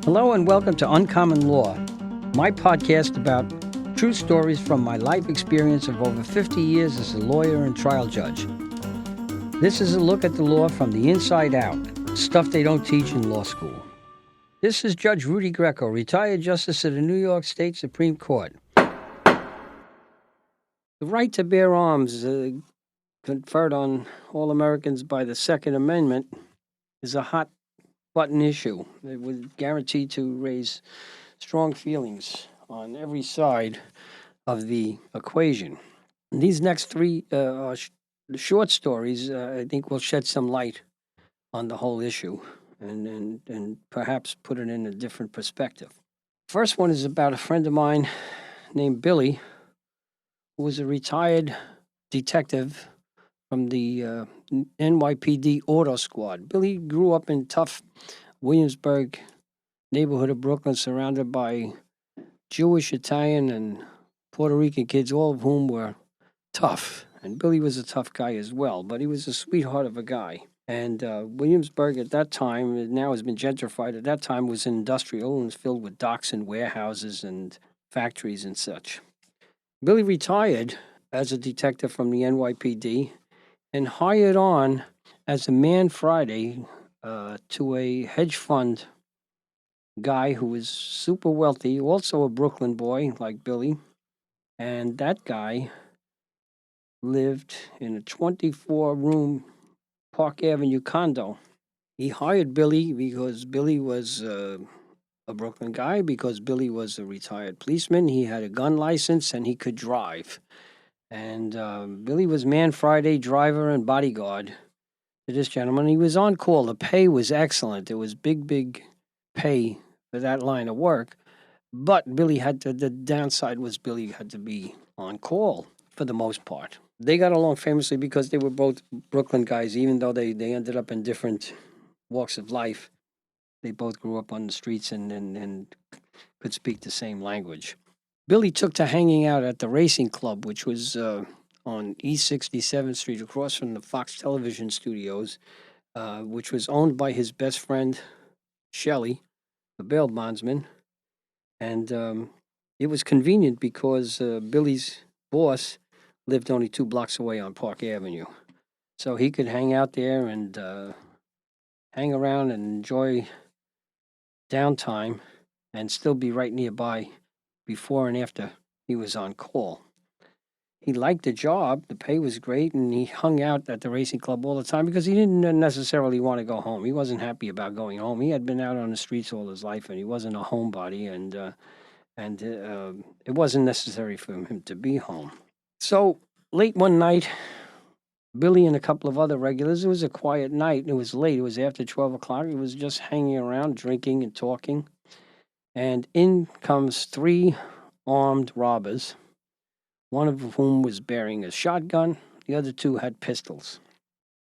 Hello and welcome to Uncommon Law, my podcast about true stories from my life experience of over 50 years as a lawyer and trial judge. This is a look at the law from the inside out, stuff they don't teach in law school. This is Judge Rudy Greco, retired justice of the New York State Supreme Court. The right to bear arms, conferred on all Americans by the Second Amendment, is a hot button issue. It would guarantee to raise strong feelings on every side of the equation. These next three short stories, I think, will shed some light on the whole issue and perhaps put it in a different perspective. First one is about a friend of mine named Billy, who was a retired detective from the NYPD Auto Squad. Billy grew up in tough Williamsburg neighborhood of Brooklyn, surrounded by Jewish, Italian, and Puerto Rican kids, all of whom were tough. And Billy was a tough guy as well, but he was a sweetheart of a guy. And Williamsburg at that time, it now has been gentrified, at that time was industrial and was filled with docks and warehouses and factories and such. Billy retired as a detective from the NYPD and hired on as a man Friday to a hedge fund guy who was super wealthy, also a Brooklyn boy like Billy. And that guy lived in a 24-room Park Avenue condo. He hired Billy because Billy was a Brooklyn guy, because Billy was a retired policeman. He had a gun license and he could drive. And Billy was man Friday driver and bodyguard to this gentleman. He was on call. The pay was excellent. It was big pay for that line of work. But Billy the downside was Billy had to be on call for the most part. They got along famously because they were both Brooklyn guys, even though they ended up in different walks of life. They both grew up on the streets and could speak the same language. Billy took to hanging out at the racing club, which was on East 67th Street, across from the Fox Television Studios, which was owned by his best friend, Shelley, the bail bondsman. And it was convenient because Billy's boss lived only 2 blocks away on Park Avenue. So he could hang out there and hang around and enjoy downtime and still be right nearby before and after he was on call. He liked the job, the pay was great, and he hung out at the racing club all the time because he didn't necessarily want to go home. He wasn't happy about going home. He had been out on the streets all his life, and he wasn't a homebody, and it wasn't necessary for him to be home. So late one night, Billy and a couple of other regulars, it was a quiet night. It was late. It was after 12 o'clock. It was just hanging around, drinking and talking. And in comes 3 armed robbers, one of whom was bearing a shotgun. The other 2 had pistols.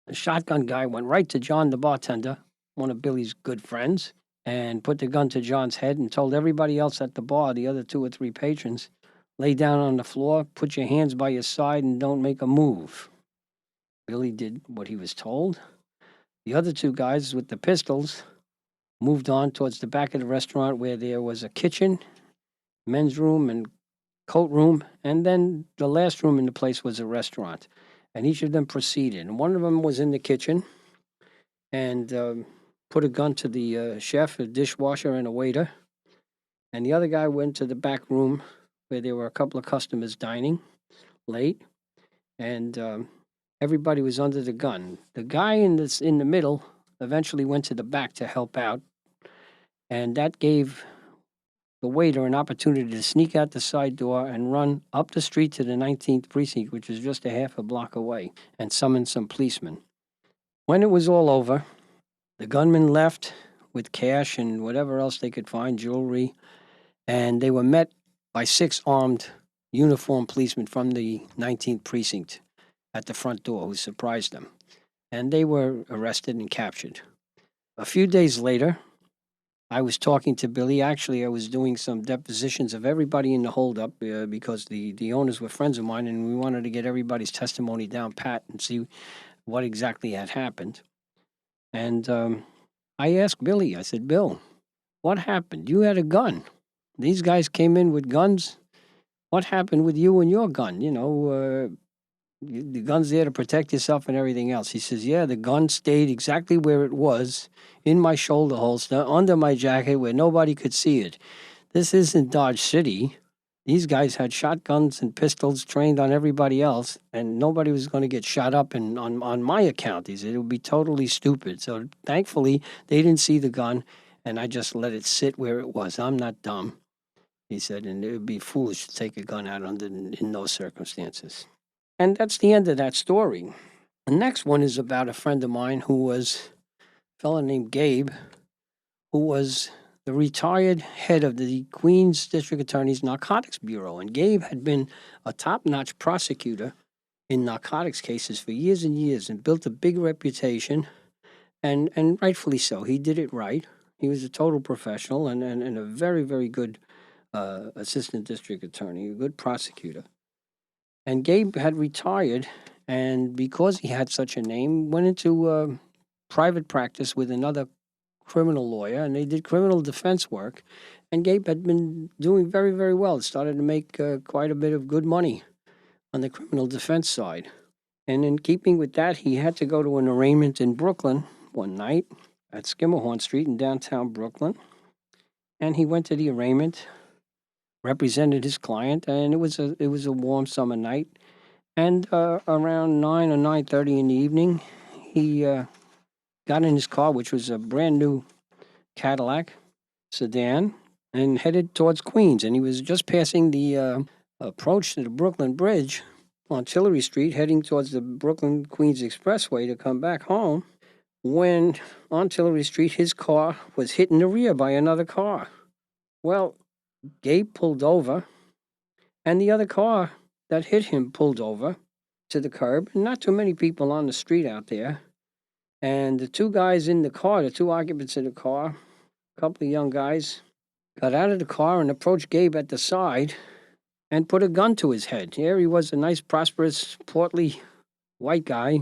The shotgun guy went right to John, the bartender, one of Billy's good friends, and put the gun to John's head and told everybody else at the bar, the other 2 or 3 patrons, lay down on the floor, put your hands by your side, and don't make a move. Billy did what he was told. The other 2 guys with the pistols moved on towards the back of the restaurant, where there was a kitchen, men's room, and coat room, and then the last room in the place was a restaurant. And each of them proceeded. And one of them was in the kitchen and put a gun to the chef, a dishwasher, and a waiter. And the other guy went to the back room where there were a couple of customers dining late, and everybody was under the gun. The guy in the middle eventually went to the back to help out, and that gave the waiter an opportunity to sneak out the side door and run up the street to the 19th precinct, which was just a half a block away, and summon some policemen. When it was all over, the gunmen left with cash and whatever else they could find, jewelry, and they were met by 6 armed uniformed policemen from the 19th precinct at the front door, who surprised them. And they were arrested and captured. A few days later, I was talking to Billy. Actually, I was doing some depositions of everybody in the holdup because the owners were friends of mine, and we wanted to get everybody's testimony down pat and see what exactly had happened. And I asked Billy, I said, Bill, What happened? You had a gun. These guys came in with guns. What happened with you and your gun? The gun's there to protect yourself and everything else. He says, yeah, the gun stayed exactly where it was, in my shoulder holster, under my jacket, where nobody could see it. This isn't Dodge City. These guys had shotguns and pistols trained on everybody else, and nobody was going to get shot up on my account. He said it would be totally stupid. So thankfully, they didn't see the gun, and I just let it sit where it was. I'm not dumb, he said, and it would be foolish to take a gun out in those circumstances. And that's the end of that story. The next one is about a friend of mine who was a fellow named Gabe, who was the retired head of the Queens District Attorney's Narcotics Bureau. And Gabe had been a top-notch prosecutor in narcotics cases for years and years and built a big reputation, and rightfully so. He did it right. He was a total professional and a very, very good assistant district attorney, a good prosecutor. And Gabe had retired, and because he had such a name, went into private practice with another criminal lawyer, and they did criminal defense work. And Gabe had been doing very, very well. Started to make quite a bit of good money on the criminal defense side. And in keeping with that, he had to go to an arraignment in Brooklyn one night at Skimmerhorn Street in downtown Brooklyn. And he went to the arraignment, represented his client, and it was a warm summer night. And around 9 or 9:30 in the evening, he got in his car, which was a brand new Cadillac sedan, and headed towards Queens. And he was just passing the approach to the Brooklyn Bridge on Tillery Street, heading towards the Brooklyn Queens Expressway to come back home, when on Tillery Street his car was hit in the rear by another car. Well, Gabe pulled over, and the other car that hit him pulled over to the curb. Not too many people on the street out there. And the two guys in the car, the two occupants of the car, a couple of young guys, got out of the car and approached Gabe at the side and put a gun to his head. Here he was, a nice, prosperous, portly white guy,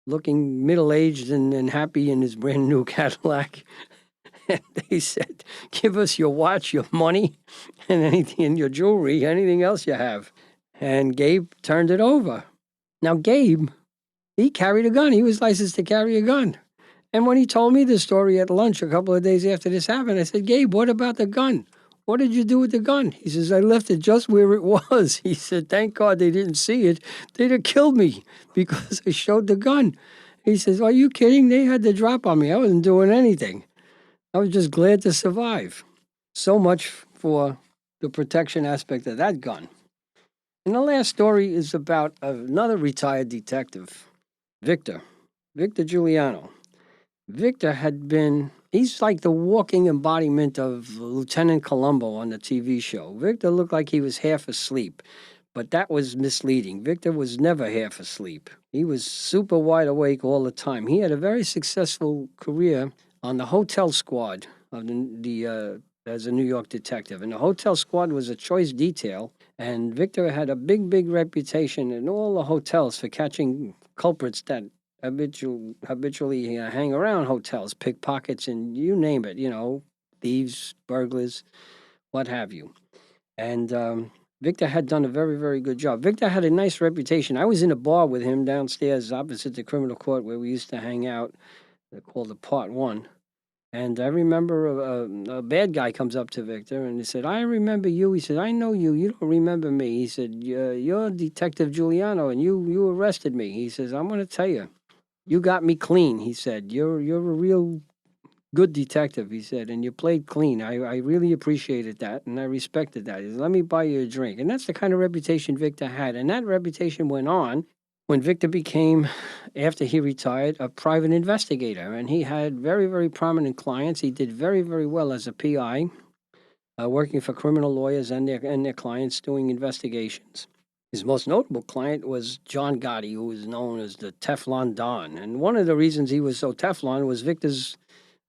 looking middle-aged and happy in his brand new Cadillac. And they said, give us your watch, your money, and anything, and your jewelry, anything else you have. And Gabe turned it over. Now, Gabe, he carried a gun. He was licensed to carry a gun. And when he told me this story at lunch a couple of days after this happened, I said, Gabe, what about the gun? What did you do with the gun? He says, I left it just where it was. He said, thank God they didn't see it. They'd have killed me because I showed the gun. He says, are you kidding? They had the drop on me. I wasn't doing anything. I was just glad to survive. So much for the protection aspect of that gun. And the last story is about another retired detective, Victor Giuliano. Victor he's like the walking embodiment of Lieutenant Columbo on the TV show. Victor looked like he was half asleep, but that was misleading. Victor was never half asleep. He was super wide awake all the time. He had a very successful career on the hotel squad of as a New York detective. And the hotel squad was a choice detail, and Victor had a big, big reputation in all the hotels for catching culprits that habitually hang around hotels, pickpockets, and you name it, thieves, burglars, what have you. And Victor had done a very, very good job. Victor had a nice reputation. I was in a bar with him downstairs opposite the criminal court where we used to hang out. They're called the Part 1. And I remember a bad guy comes up to Victor and he said, I remember you. He said, I know you. You don't remember me. He said, you're Detective Giuliano, and you arrested me. He says, I'm going to tell you. You got me clean, he said. You're a real good detective, he said, and you played clean. I really appreciated that, and I respected that. He said, let me buy you a drink. And that's the kind of reputation Victor had. And that reputation went on when Victor became, after he retired, a private investigator. And he had very, very prominent clients. He did very, very well as a PI, working for criminal lawyers and their clients doing investigations. His most notable client was John Gotti, who was known as the Teflon Don. And one of the reasons he was so Teflon was Victor's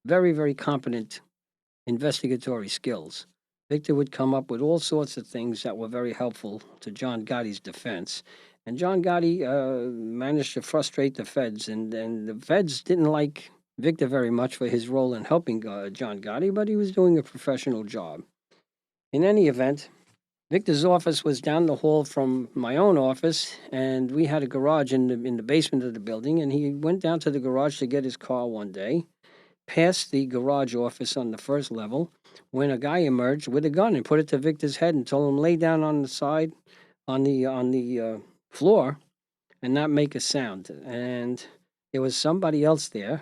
very, very competent investigatory skills. Victor would come up with all sorts of things that were very helpful to John Gotti's defense. And John Gotti managed to frustrate the feds, and the feds didn't like Victor very much for his role in helping John Gotti, but he was doing a professional job. In any event, Victor's office was down the hall from my own office, and we had a garage in the basement of the building, and he went down to the garage to get his car one day, past the garage office on the first level, when a guy emerged with a gun and put it to Victor's head and told him lay down on the side on the floor and not make a sound. And there was somebody else there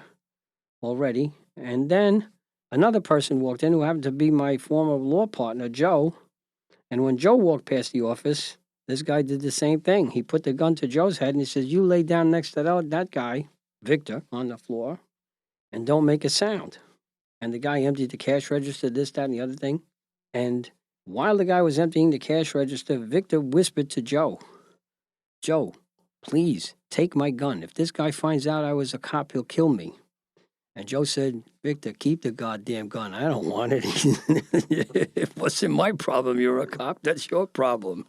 already. And then another person walked in who happened to be my former law partner, Joe. And when Joe walked past the office, this guy did the same thing. He put the gun to Joe's head and he says, you lay down next to that guy, Victor, on the floor, and don't make a sound. And the guy emptied the cash register, this, that, and the other thing. And while the guy was emptying the cash register, Victor whispered to Joe, Joe, please take my gun. If this guy finds out I was a cop, he'll kill me. And Joe said, Victor, keep the goddamn gun. I don't want it. It wasn't my problem. You're a cop. That's your problem.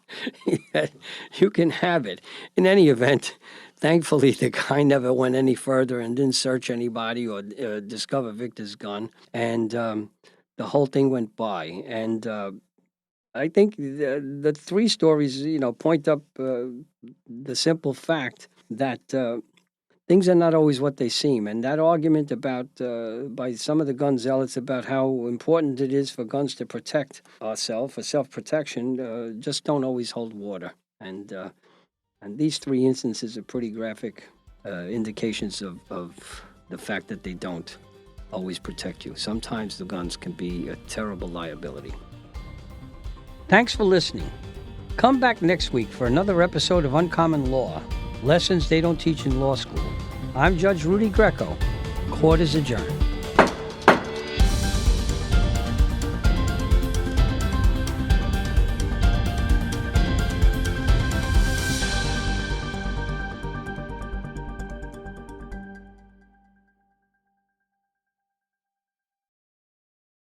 You can have it. In any event, thankfully, the guy never went any further and didn't search anybody or discover Victor's gun. And the whole thing went by. And I think the three stories, point up the simple fact that things are not always what they seem. And that argument about, by some of the gun zealots about how important it is for guns to protect ourselves, for self-protection, just don't always hold water. And these three instances are pretty graphic indications of the fact that they don't always protect you. Sometimes the guns can be a terrible liability. Thanks for listening. Come back next week for another episode of Uncommon Law, lessons they don't teach in law school. I'm Judge Rudy Greco. Court is adjourned.